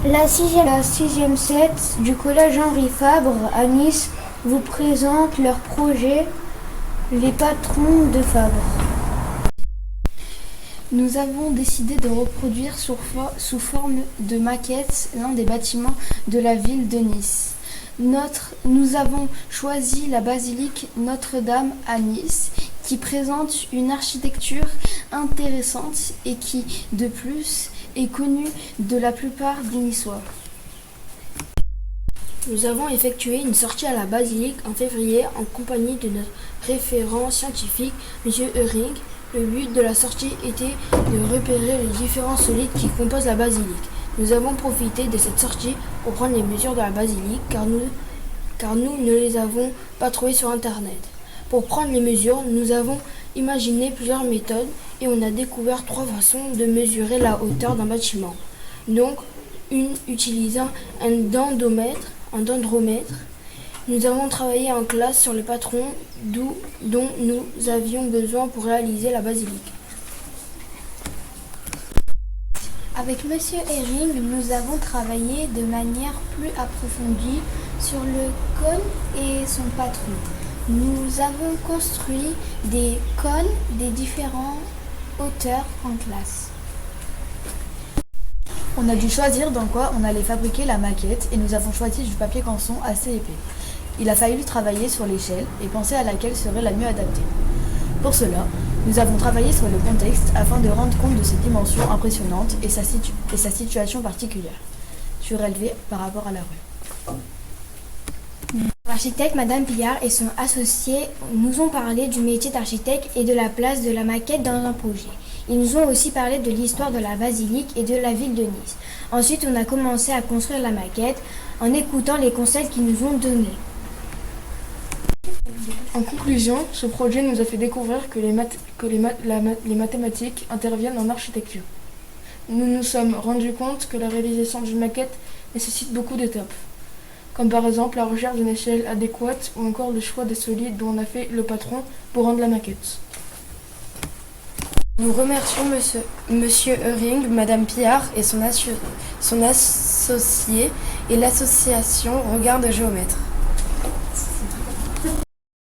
La sixième 7 du collège Henri Fabre à Nice vous présente leur projet Les patrons de Fabre. Nous avons décidé de reproduire sous forme de maquette l'un des bâtiments de la ville de Nice. Nous avons choisi la basilique Notre-Dame à Nice, qui présente une architecture intéressante et qui, de plus, est connue de la plupart des Niçois. Nous avons effectué une sortie à la basilique en février en compagnie de notre référent scientifique, M. Euring. Le but de la sortie était de repérer les différents solides qui composent la basilique. Nous avons profité de cette sortie pour prendre les mesures de la basilique car nous ne les avons pas trouvées sur internet. Pour prendre les mesures, nous avons imaginé plusieurs méthodes et on a découvert 3 façons de mesurer la hauteur d'un bâtiment. Donc, une utilisant un dendromètre. Nous avons travaillé en classe sur les patrons dont nous avions besoin pour réaliser la basilique. Avec M. Hering, nous avons travaillé de manière plus approfondie sur le cône et son patron. Nous avons construit des cônes des différentes hauteurs en classe. On a dû choisir dans quoi on allait fabriquer la maquette et nous avons choisi du papier canson assez épais. Il a fallu travailler sur l'échelle et penser à laquelle serait la mieux adaptée. Pour cela, nous avons travaillé sur le contexte afin de rendre compte de ses dimensions impressionnantes et sa situation particulière, surélevée par rapport à la rue. L'architecte Madame Pillard et son associé nous ont parlé du métier d'architecte et de la place de la maquette dans un projet. Ils nous ont aussi parlé de l'histoire de la basilique et de la ville de Nice. Ensuite, on a commencé à construire la maquette en écoutant les conseils qu'ils nous ont donnés. En conclusion, ce projet nous a fait découvrir que les mathématiques interviennent en architecture. Nous nous sommes rendus compte que la réalisation d'une maquette nécessite beaucoup d'étapes, comme par exemple la recherche d'une échelle adéquate ou encore le choix des solides dont on a fait le patron pour rendre la maquette. Nous remercions Monsieur Euring, Madame Pillard et son associé et l'association Regard de Géomètre.